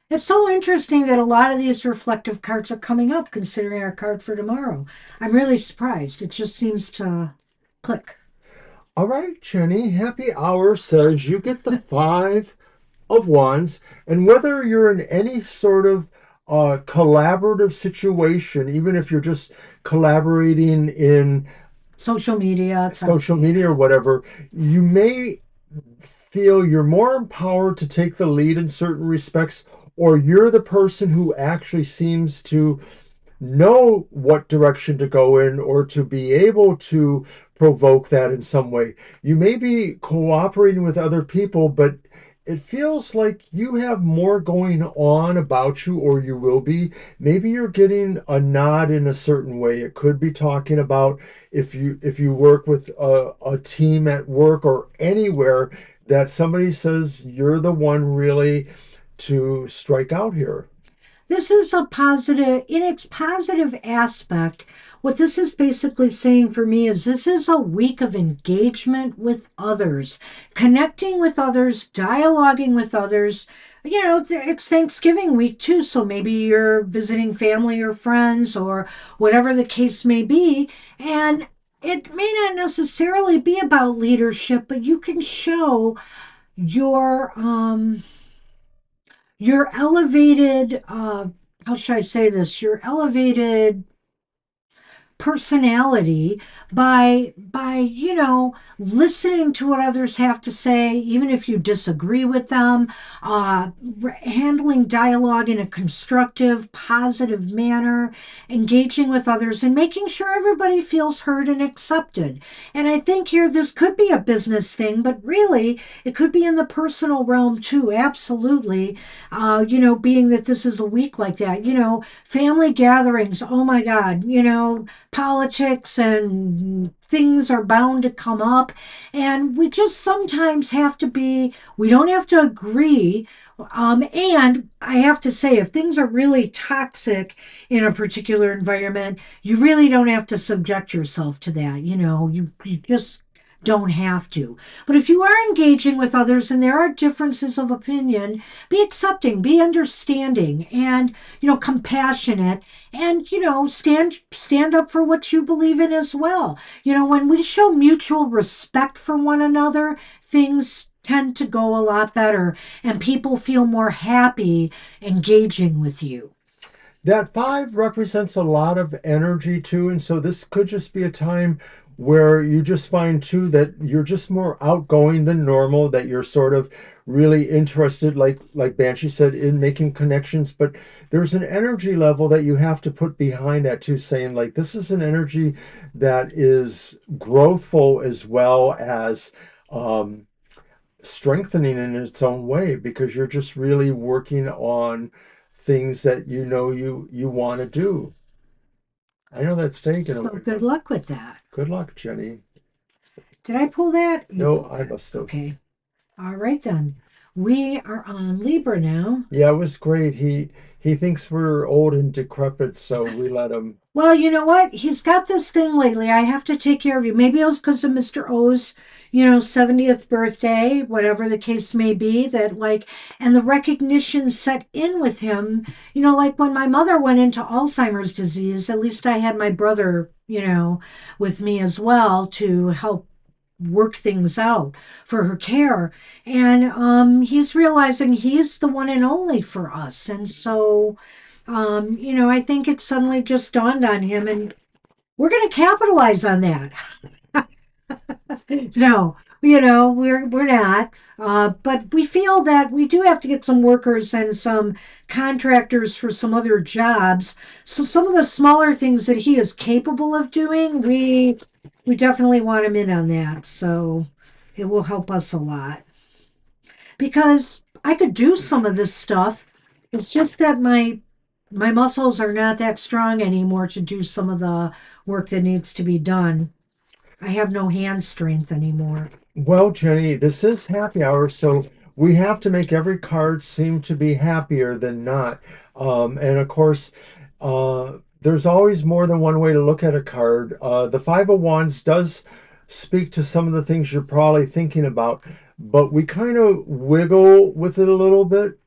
Speaker 1: It's so interesting that a lot of these reflective cards are coming up considering our card for tomorrow. I'm really surprised. It just seems to click.
Speaker 2: All right, Jenny, happy hour says you get the Five of Wands, and whether you're in any sort of collaborative situation, even if you're just collaborating in
Speaker 1: Social media,
Speaker 2: social media or
Speaker 1: yeah.
Speaker 2: whatever, you may feel you're more empowered to take the lead in certain respects, or you're the person who actually seems to know what direction to go in or to be able to provoke that in some way. You may be cooperating with other people, but it feels like you have more going on about you, or you will be. Maybe you're getting a nod in a certain way. It could be talking about if you work with a team at work or anywhere, that somebody says you're the one really to strike out here.
Speaker 1: This is a positive, in its positive aspect. What this is basically saying for me is this is a week of engagement with others, connecting with others, dialoguing with others. It's Thanksgiving week too, so maybe you're visiting family or friends or whatever the case may be. And it may not necessarily be about leadership, but you can show your your elevated how should I say this? Your elevated personality by listening to what others have to say, even if you disagree with them, handling dialogue in a constructive, positive manner, engaging with others, and making sure everybody feels heard and accepted. And I think here this could be a business thing, but really it could be in the personal realm too. Absolutely. Being that this is a week like that, family gatherings, oh my God, politics and things are bound to come up. And we just sometimes have to we don't have to agree. And I have to say, if things are really toxic in a particular environment, you really don't have to subject yourself to that. You just don't have to. But if you are engaging with others and there are differences of opinion, be accepting, be understanding, and compassionate, and stand up for what you believe in as well. When we show mutual respect for one another, things tend to go a lot better and people feel more happy engaging with you.
Speaker 2: That five represents a lot of energy too, and so this could just be a time where you just find too that you're just more outgoing than normal, that you're sort of really interested, like Banshee said, in making connections. But there's an energy level that you have to put behind that too, saying like this is an energy that is growthful as well as um, strengthening in its own way, because you're just really working on things that you want to do. I know that's vague in a
Speaker 1: So
Speaker 2: way,
Speaker 1: good
Speaker 2: but
Speaker 1: luck with that.
Speaker 2: good luck, Jenny.
Speaker 1: Did I pull that? You
Speaker 2: No,
Speaker 1: pulled
Speaker 2: I
Speaker 1: that.
Speaker 2: must have.
Speaker 1: Okay. All right then. We are on Libra now.
Speaker 2: Yeah, it was great. He thinks we're old and decrepit, so we let him.
Speaker 1: Well, you know what? He's got this thing lately. I have to take care of you. Maybe it was because of Mr. O's, 70th birthday, whatever the case may be, that like, and the recognition set in with him. Like when my mother went into Alzheimer's disease, at least I had my brother, with me as well to help work things out for her care. And he's realizing he's the one and only for us. And so, I think it suddenly just dawned on him. And We're going to capitalize on that. No, we're not. But we feel that we do have to get some workers and some contractors for some other jobs. So some of the smaller things that he is capable of doing, we definitely want him in on that. So it will help us a lot because I could do some of this stuff. It's just that my muscles are not that strong anymore to do some of the work that needs to be done. I have no hand strength anymore.
Speaker 2: Well, Jenny, this is happy hour, so we have to make every card seem to be happier than not. And of course, there's always more than one way to look at a card. The Five of Wands does speak to some of the things you're probably thinking about, but we kind of wiggle with it a little bit.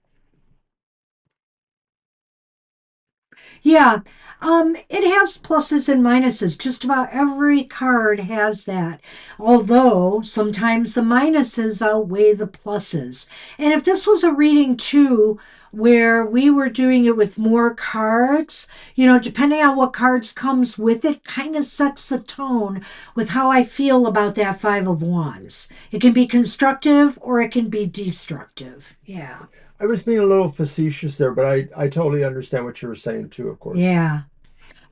Speaker 1: Yeah, it has pluses and minuses. Just about every card has that. Although sometimes the minuses outweigh the pluses. And if this was a reading too, where we were doing it with more cards, depending on what cards comes with it, kind of sets the tone with how I feel about that Five of Wands. It can be constructive or it can be destructive. Yeah.
Speaker 2: I was being a little facetious there, but I totally understand what you were saying too, of course.
Speaker 1: Yeah.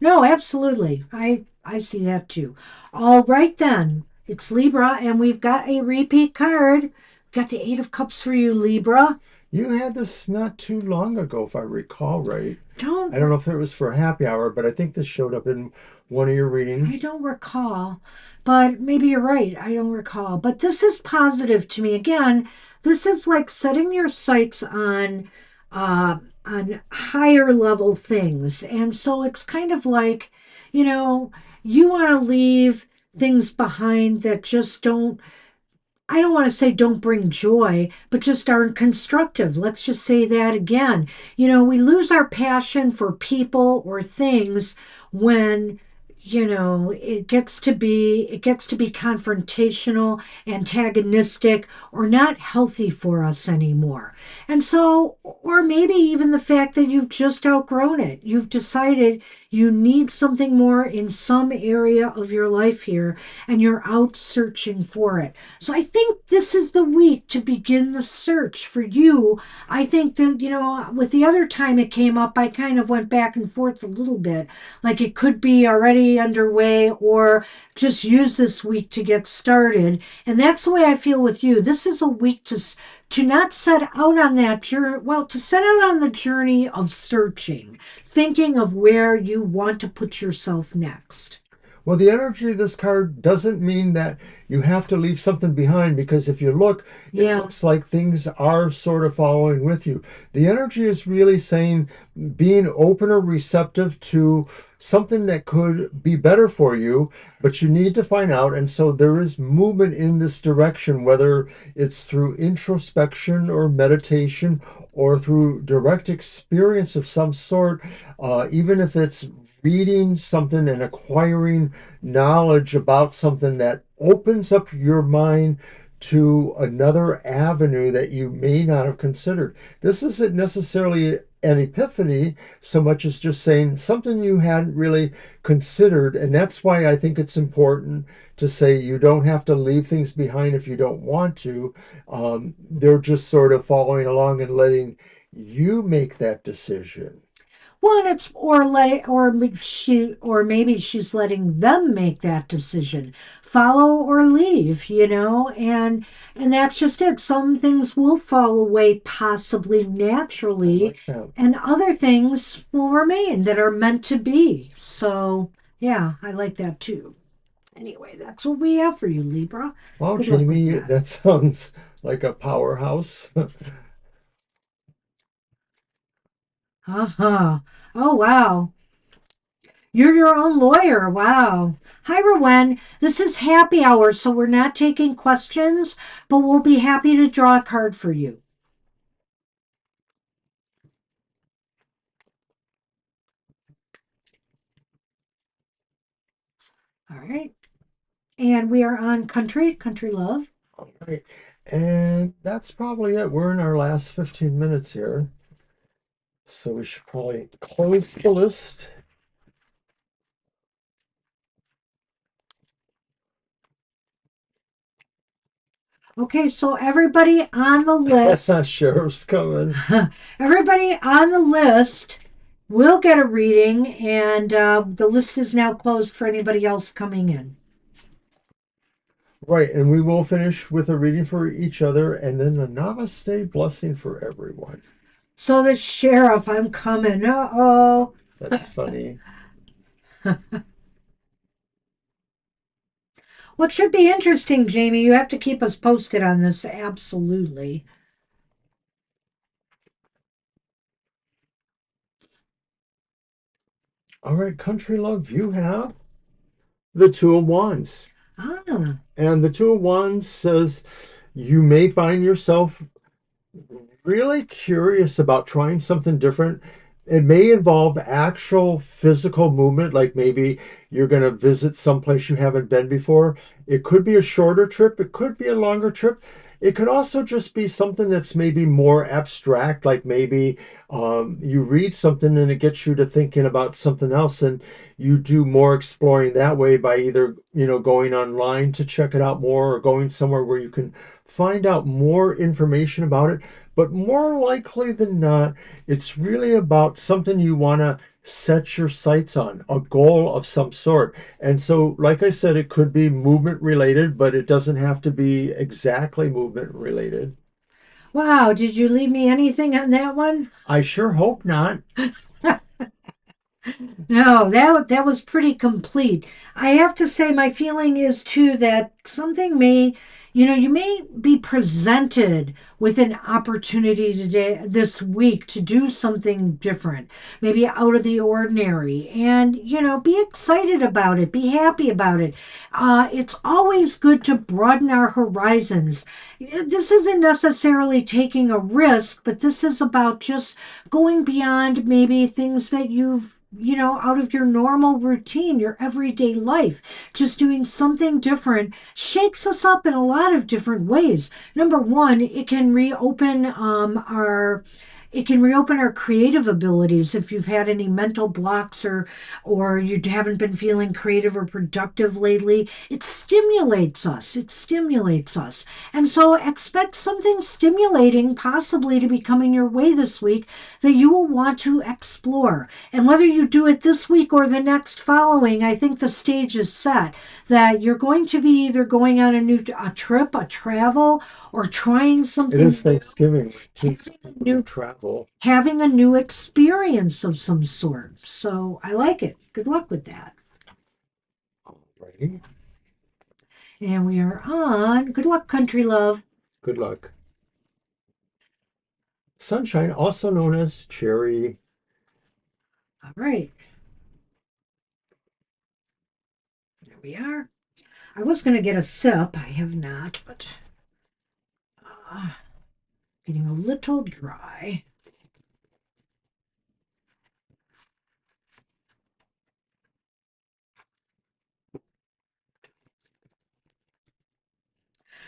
Speaker 1: No, absolutely. I see that too. All right then. It's Libra and we've got a repeat card. Got the 8 of Cups for you, Libra.
Speaker 2: You had this not too long ago, if I recall right. I don't
Speaker 1: Don't
Speaker 2: know if it was for a happy hour, but I think this showed up in one of your
Speaker 1: I
Speaker 2: readings.
Speaker 1: don't recall, but maybe you're right. I don't recall. But this is positive to me. Again, this is like setting your sights on higher level things. And so it's kind of like, you know, you want to leave things behind that just don't I don't want to say don't bring joy, but just aren't constructive. Let's just say that again. We lose our passion for people or things when it gets to be confrontational, antagonistic, or not healthy for us anymore. And so, or maybe even the fact that you've just outgrown it. You've decided you need something more in some area of your life here, and you're out searching for it. So I think this is the week to begin the search for you. I think that, with the other time it came up, I kind of went back and forth a little bit. Like it could be already underway or just use this week to get started. And that's the way I feel with you. This is a week to not set out on that journey, well, to set out on the journey of searching, thinking of where you want to put yourself next.
Speaker 2: Well, the energy of this card doesn't mean that you have to leave something behind because if you look, it
Speaker 1: Yeah.
Speaker 2: looks like things are sort of following with you. The energy is really saying being open or receptive to something that could be better for you, but you need to find out. And so there is movement in this direction, whether it's through introspection or meditation or through direct experience of some sort, even if it's reading something and acquiring knowledge about something that opens up your mind to another avenue that you may not have considered. This isn't necessarily an epiphany so much as just saying something you hadn't really considered. And that's why I think it's important to say you don't have to leave things behind if you don't want to. They're just sort of following along and letting you make that decision.
Speaker 1: Well, and it's or let it, or maybe she's letting them make that decision, follow or leave, and that's just it. Some things will fall away possibly
Speaker 2: I
Speaker 1: naturally,
Speaker 2: like that.
Speaker 1: and other things will remain that are meant to be. So, yeah, I like that too. Anyway, that's what we have for you, Libra.
Speaker 2: Wow,
Speaker 1: Good luck with
Speaker 2: Jamie,
Speaker 1: that.
Speaker 2: that sounds like a powerhouse.
Speaker 1: Uh-huh. Oh, wow. You're your own lawyer. Wow. Hi, Rowan. This is happy hour, so we're not taking questions, but we'll be happy to draw a card for you. All right. And we are on country love.
Speaker 2: All right. And that's probably it. We're in our last 15 minutes here. So we should probably close the list.
Speaker 1: Okay, so everybody on the list,
Speaker 2: Sheriff's coming.
Speaker 1: everybody on the list will get a reading, and the list is now closed for anybody else coming in.
Speaker 2: Right, and we will finish with a reading for each other and then a namaste blessing for everyone.
Speaker 1: So the sheriff, I'm coming. Uh oh.
Speaker 2: That's funny.
Speaker 1: What should be interesting, Jamie, you have to keep us posted on this, absolutely.
Speaker 2: All right, country love, you have the Two of Wands.
Speaker 1: Ah,
Speaker 2: And the Two of Wands says you may find yourself really curious about trying something different. It may involve actual physical movement, like maybe you're going to visit someplace you haven't been before. It could be a shorter trip, it could be a longer trip. It could also just be something that's maybe more abstract, like maybe you read something and it gets you to thinking about something else, and you do more exploring that way by either, going online to check it out more or going somewhere where you can find out more information about it. But more likely than not, it's really about something you want to set your sights on, a goal of some sort. And so, like I said, it could be movement related, but it doesn't have to be exactly movement related.
Speaker 1: wow, did you leave me anything on that one?
Speaker 2: I sure hope not.
Speaker 1: No, that was pretty complete. I have to say my feeling is too that something may, you may be presented with an opportunity today this week to do something different, maybe out of the ordinary, and be excited about it, be happy about it. It's always good to broaden our horizons. This isn't necessarily taking a risk, but this is about just going beyond maybe things that you've out of your normal routine, your everyday life. Just doing something different shakes us up in a lot of different ways. Number one, it can reopen our creative abilities if you've had any mental blocks or you haven't been feeling creative or productive lately. It stimulates us. It stimulates us. And so expect something stimulating possibly to be coming your way this week that you will want to explore. And whether you do it this week or the next following, I think the stage is set that you're going to be either going on a trip, a travel, or trying
Speaker 2: It
Speaker 1: something
Speaker 2: is
Speaker 1: new,
Speaker 2: Thanksgiving week too, so
Speaker 1: having a
Speaker 2: people do
Speaker 1: new
Speaker 2: travel.
Speaker 1: having a new experience of some sort. So I like it. Good luck with that.
Speaker 2: Alrighty.
Speaker 1: And we are on. Good luck, country love.
Speaker 2: Good luck. Sunshine, also known as cherry.
Speaker 1: All right. There we are. I was going to get a sip. I have not, but uh, getting a little dry.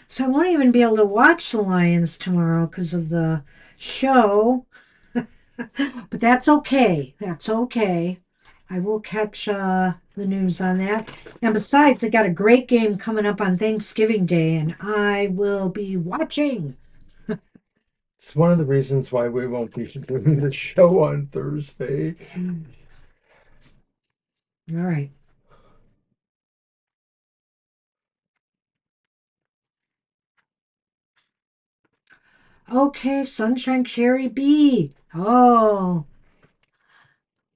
Speaker 1: So I won't even be able to watch the Lions tomorrow because of the show. But that's okay. That's okay. I will catch the news on that. And besides, they got a great game coming up on Thanksgiving Day, and I will be watching.
Speaker 2: It's one of the reasons why we won't be doing the show on Thursday.
Speaker 1: All right. Okay, Sunshine Cherry B. Oh,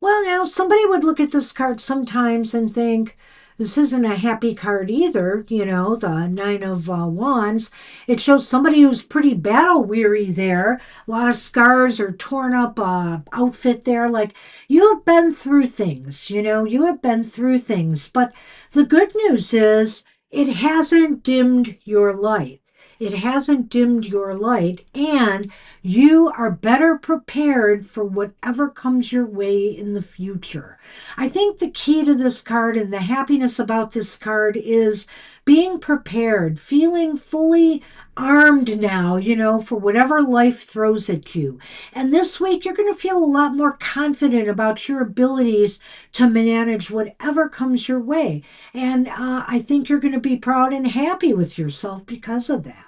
Speaker 1: well, now somebody would look at this card sometimes and think this isn't a happy card either. The Nine of Wands. It shows somebody who's pretty battle weary there. A lot of scars or torn up outfit there. Like you have been through things. You have been through things. But the good news is it hasn't dimmed your light. It hasn't dimmed your light, and you are better prepared for whatever comes your way in the future. I think the key to this card and the happiness about this card is being prepared, feeling fully armed now, for whatever life throws at you. And this week, you're going to feel a lot more confident about your abilities to manage whatever comes your way. And I think you're going to be proud and happy with yourself because of that.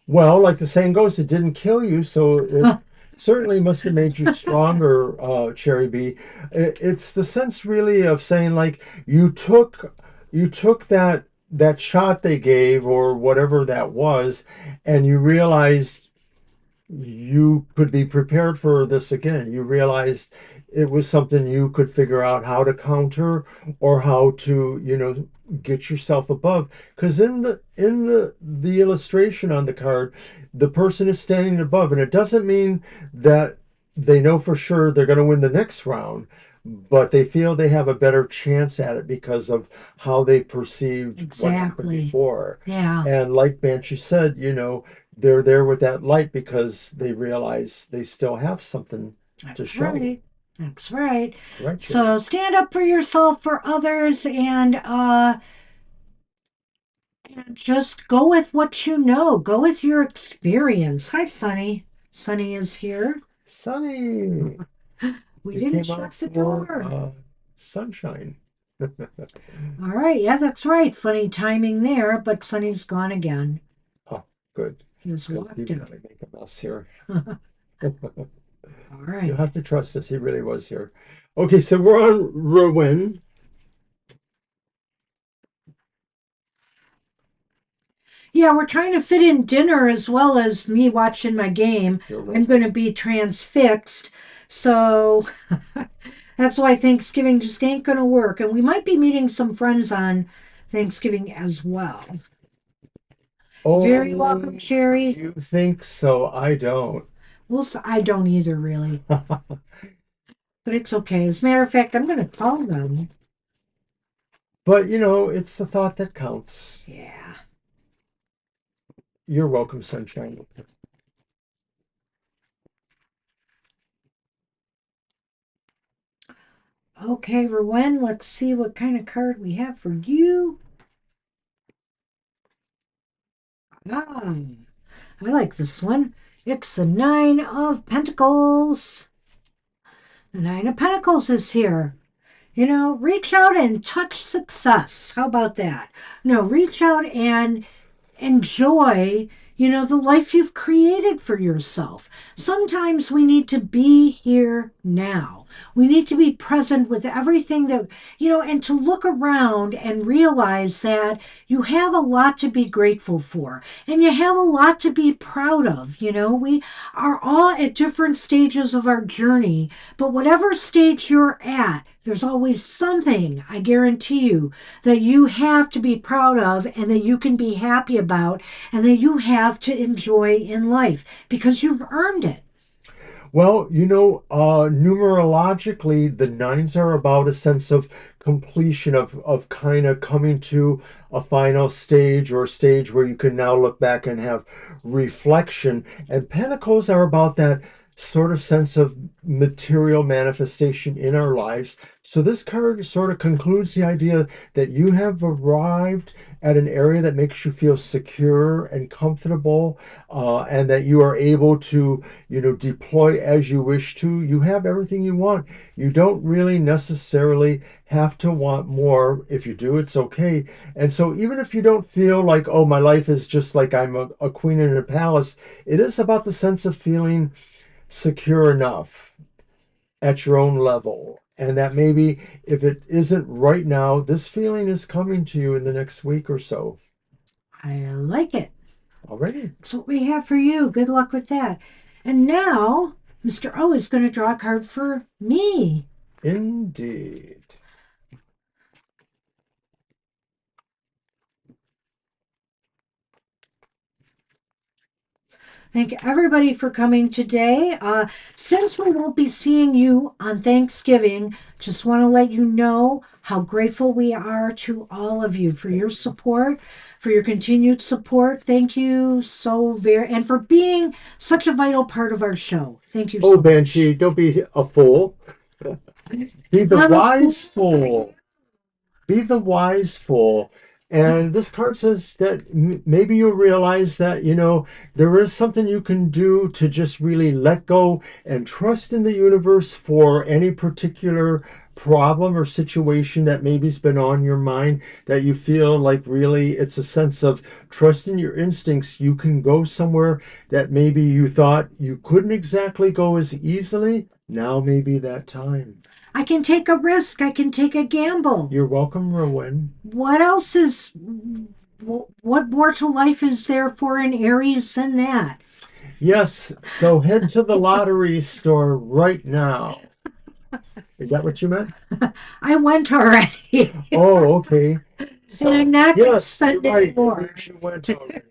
Speaker 2: Well, like the saying goes, it didn't kill you, so it certainly must have made you stronger, Cherry B. It's the sense really of saying like you took that shot they gave or whatever that was, and you realized you could be prepared for this again. You realized it was something you could figure out how to counter or how to, get yourself above. Because in the illustration on the card, the person is standing above, and it doesn't mean that they know for sure they're going to win the next round, but they feel they have a better chance at it because of how they perceived what happened
Speaker 1: Exactly.
Speaker 2: before.
Speaker 1: Yeah,
Speaker 2: And like Banshee said, they're there with that light because they realize they still have something to
Speaker 1: that's
Speaker 2: show.
Speaker 1: right. That's right.
Speaker 2: Right, Jerry?
Speaker 1: So stand up for yourself, for others, and just go with what you know. Go with your experience. Hi, Sunny. Sunny is here.
Speaker 2: Sunny!
Speaker 1: We
Speaker 2: You
Speaker 1: didn't
Speaker 2: came out
Speaker 1: shut the
Speaker 2: for
Speaker 1: door.
Speaker 2: sunshine.
Speaker 1: All right. Yeah, that's right. Funny timing there, but Sunny's gone again.
Speaker 2: Oh, good.
Speaker 1: He's
Speaker 2: Because he
Speaker 1: walked out.
Speaker 2: really make a mess here.
Speaker 1: All
Speaker 2: You'll
Speaker 1: right.
Speaker 2: have to trust us. He really was here. Okay, so we're on Rowan.
Speaker 1: Yeah, we're trying to fit in dinner as well as me watching my game.
Speaker 2: You're
Speaker 1: I'm going to
Speaker 2: welcome.
Speaker 1: be transfixed. So that's why Thanksgiving just ain't going to work. And we might be meeting some friends on Thanksgiving as well. Very welcome,
Speaker 2: Oh,
Speaker 1: Sherry.
Speaker 2: you think so? I don't.
Speaker 1: I don't either, really. But it's okay. As a matter of fact, I'm going to call them.
Speaker 2: But it's the thought that counts.
Speaker 1: Yeah.
Speaker 2: You're welcome, sunshine.
Speaker 1: Okay, Rowan, let's see what kind of card we have for you. Ah, I like this one. It's the Nine of Pentacles. The Nine of Pentacles is here. Reach out and touch success. How about that? No, reach out and enjoy, the life you've created for yourself. Sometimes we need to be here now. We need to be present with everything that, and to look around and realize that you have a lot to be grateful for and you have a lot to be proud of. We are all at different stages of our journey, but whatever stage you're at, there's always something, I guarantee you, that you have to be proud of and that you can be happy about and that you have to enjoy in life because you've earned it.
Speaker 2: Well, numerologically, the nines are about a sense of completion, of kind of coming to a final stage or a stage where you can now look back and have reflection. And pentacles are about that sort of sense of material manifestation in our lives. So this card sort of concludes the idea that you have arrived at an area that makes you feel secure and comfortable, and that you are able to deploy as you wish to. You have everything you want. You don't really necessarily have to want more. If you do, it's okay. And so even if you don't feel like, oh, my life is just like I'm a queen in a palace, it is about the sense of feeling secure enough at your own level. And that maybe if it isn't right now, this feeling is coming to you in the next week or so.
Speaker 1: I like it.
Speaker 2: Already.
Speaker 1: That's what we have for you. Good luck with that. And now, Mr. O is going to draw a card for me.
Speaker 2: Indeed.
Speaker 1: Thank everybody for coming today. Since we won't be seeing you on Thanksgiving, just want to let you know how grateful we are to all of you for your support, for your continued support. Thank you so very, and for being such a vital part of our show. Thank you
Speaker 2: Oh,
Speaker 1: so much.
Speaker 2: Banshee, don't be a fool. Be the
Speaker 1: I'm a fool
Speaker 2: wise
Speaker 1: for you.
Speaker 2: fool. Be the wise fool. And this card says that maybe you'll realize that, there is something you can do to just really let go and trust in the universe for any particular problem or situation that maybe's been on your mind that you feel like really it's a sense of trusting your instincts. You can go somewhere that maybe you thought you couldn't exactly go as easily. Now may be that time.
Speaker 1: I can take a risk. I can take a gamble.
Speaker 2: You're welcome, Rowan.
Speaker 1: What else is, what more to life is there for an Aries than that?
Speaker 2: Yes, so head to the lottery store right now. Is that what you meant?
Speaker 1: I went already,
Speaker 2: Oh, okay.
Speaker 1: and I'm
Speaker 2: So,
Speaker 1: not going to
Speaker 2: yes, you're
Speaker 1: spend any
Speaker 2: right.
Speaker 1: more.
Speaker 2: You went already.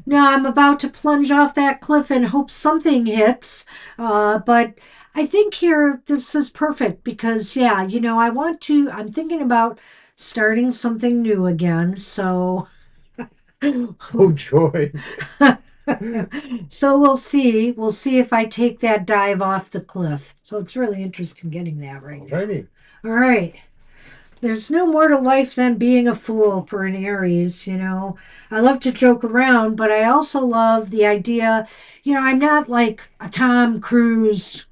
Speaker 1: No, I'm about to plunge off that cliff and hope something hits. But I think here this is perfect because, yeah, I'm thinking about starting something new again. So,
Speaker 2: Oh, joy.
Speaker 1: so we'll see. We'll see if I take that dive off the cliff. So it's really interesting getting that right now.
Speaker 2: Alrighty.
Speaker 1: All right. There's no more to life than being a fool for an Aries. I love to joke around, but I also love the idea, I'm not like a Tom Cruise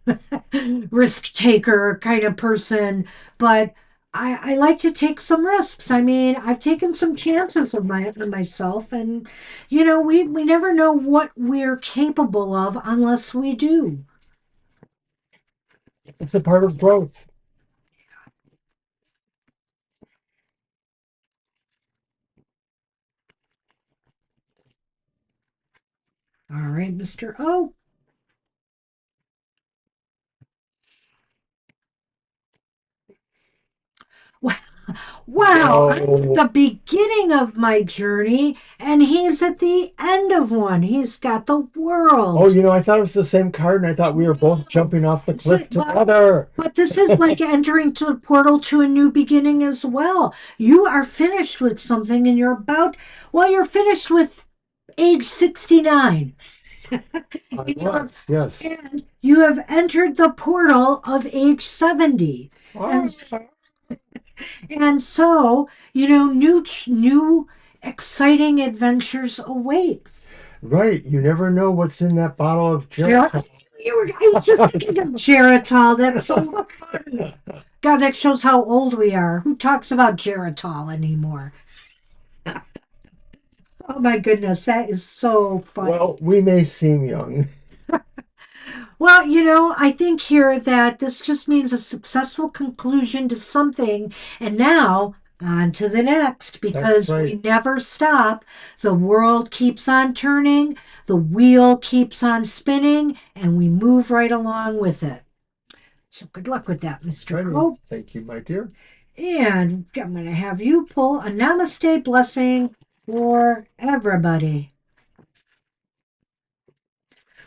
Speaker 1: risk taker kind of person, but I like to take some risks. I mean, I've taken some chances on myself, and we never know what we're capable of unless we do.
Speaker 2: It's a part of growth.
Speaker 1: All right, Mr. O. Wow, I'm at
Speaker 2: Whoa.
Speaker 1: the beginning of my journey, and he's at the end of one. He's got the
Speaker 2: Oh,
Speaker 1: world.
Speaker 2: I thought it was the same card, and I thought we were both
Speaker 1: No,
Speaker 2: jumping off the cliff
Speaker 1: but
Speaker 2: together.
Speaker 1: this is like entering to the portal to a new beginning as well. You are finished with something, and you're finished with age 69.
Speaker 2: I was, yes.
Speaker 1: And you have entered the portal of age 70.
Speaker 2: Oh,
Speaker 1: And so, new exciting adventures await.
Speaker 2: right. You never know what's in that bottle of
Speaker 1: Yeah,
Speaker 2: Geritol.
Speaker 1: I was just thinking of Geritol. That's so funny. God, that shows how old we are. Who talks about Geritol anymore? Oh my goodness, that is so funny.
Speaker 2: Well, we may seem young.
Speaker 1: Well, I think here that this just means a successful conclusion to something, and now on to the next
Speaker 2: That's
Speaker 1: because
Speaker 2: right.
Speaker 1: we never stop. The world keeps on turning, the wheel keeps on spinning, and we move right along with it. So good luck with that, Mr.
Speaker 2: Righty.
Speaker 1: O.
Speaker 2: Thank you, my dear.
Speaker 1: And I'm going to have you pull a namaste blessing for everybody.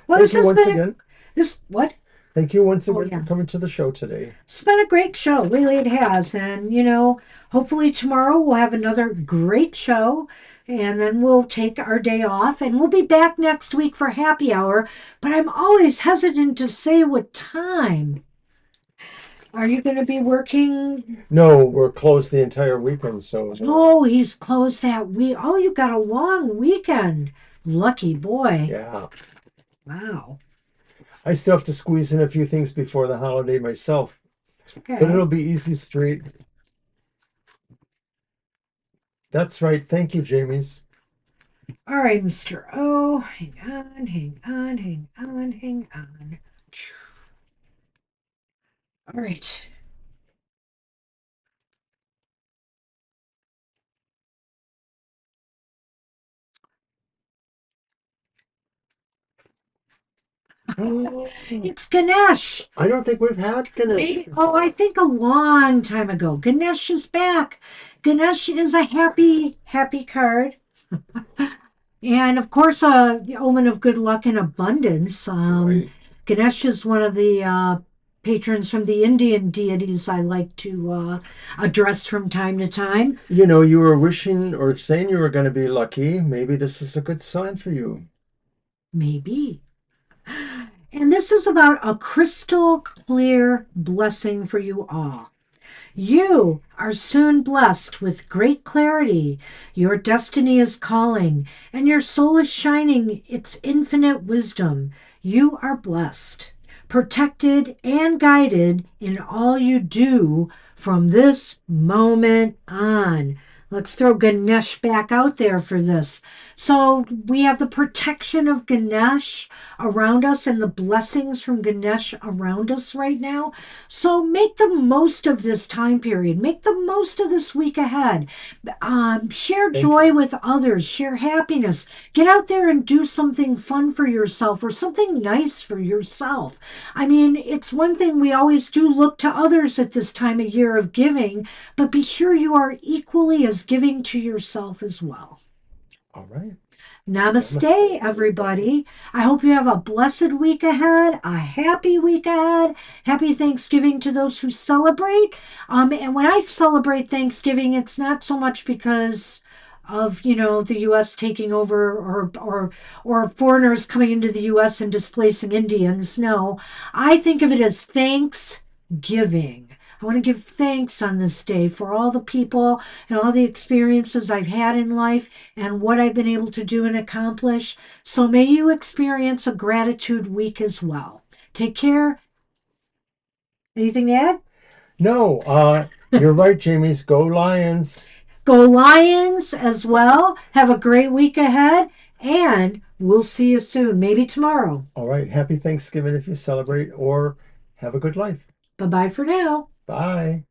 Speaker 1: Well,
Speaker 2: Thank
Speaker 1: this
Speaker 2: you
Speaker 1: has
Speaker 2: once
Speaker 1: been
Speaker 2: again.
Speaker 1: this what?
Speaker 2: Thank you once
Speaker 1: Oh
Speaker 2: again for
Speaker 1: yeah.
Speaker 2: coming to the show today.
Speaker 1: It's been a great show. Really, it has. And, hopefully tomorrow we'll have another great show. And then we'll take our day off and we'll be back next week for happy hour. But I'm always hesitant to say what time. Are you going to be working?
Speaker 2: No, we're closed the entire weekend, so no.
Speaker 1: Oh, he's closed that week. Oh, you got a long weekend. Lucky boy.
Speaker 2: Yeah.
Speaker 1: Wow.
Speaker 2: I still have to squeeze in a few things before the holiday myself, but
Speaker 1: Okay.
Speaker 2: it'll be easy street. That's right. Thank you, Jamie's.
Speaker 1: All right, Mr. O. Hang on, hang on, hang on, hang on. All right.
Speaker 2: I
Speaker 1: It's Ganesh.
Speaker 2: don't think we've had Ganesh
Speaker 1: Maybe, oh, I
Speaker 2: before.
Speaker 1: think a long time ago. Ganesh is back. Ganesh is a happy, happy card. And of course, a omen of good luck and abundance.
Speaker 2: Right.
Speaker 1: Ganesh is one of the patrons from the Indian deities I like to address from time to time.
Speaker 2: You were wishing or saying you were going to be lucky. Maybe this is a good sign for you.
Speaker 1: Maybe. And this is about a crystal clear blessing for you all. You are soon blessed with great clarity. Your destiny is calling, and your soul is shining its infinite wisdom. You are blessed. protected and guided in all you do from this moment on. Let's throw Ganesh back out there for this. So we have the protection of Ganesh around us and the blessings from Ganesh around us right now. So make the most of this time period. Make the most of this week ahead. Share
Speaker 2: Thank
Speaker 1: joy
Speaker 2: you.
Speaker 1: with others. Share happiness. Get out there and do something fun for yourself or something nice for yourself. I mean, it's one thing we always do look to others at this time of year of giving, but be sure you are equally as giving to yourself as well.
Speaker 2: All right.
Speaker 1: Namaste,
Speaker 2: Namaste.
Speaker 1: everybody. I hope you have a blessed week ahead, a happy week ahead. Happy Thanksgiving to those who celebrate. And when I celebrate Thanksgiving, it's not so much because of the U.S. taking over or foreigners coming into the U.S. and displacing Indians. No, I think of it as Thanksgiving. I want to give thanks on this day for all the people and all the experiences I've had in life and what I've been able to do and accomplish. So may you experience a gratitude week as well. Take care. Anything to add?
Speaker 2: No, you're right, Jamie's. Go Lions.
Speaker 1: Go Lions as well. Have a great week ahead, and we'll see you soon, maybe tomorrow.
Speaker 2: All right. Happy Thanksgiving if you celebrate, or have a good life.
Speaker 1: Bye bye for now.
Speaker 2: Bye.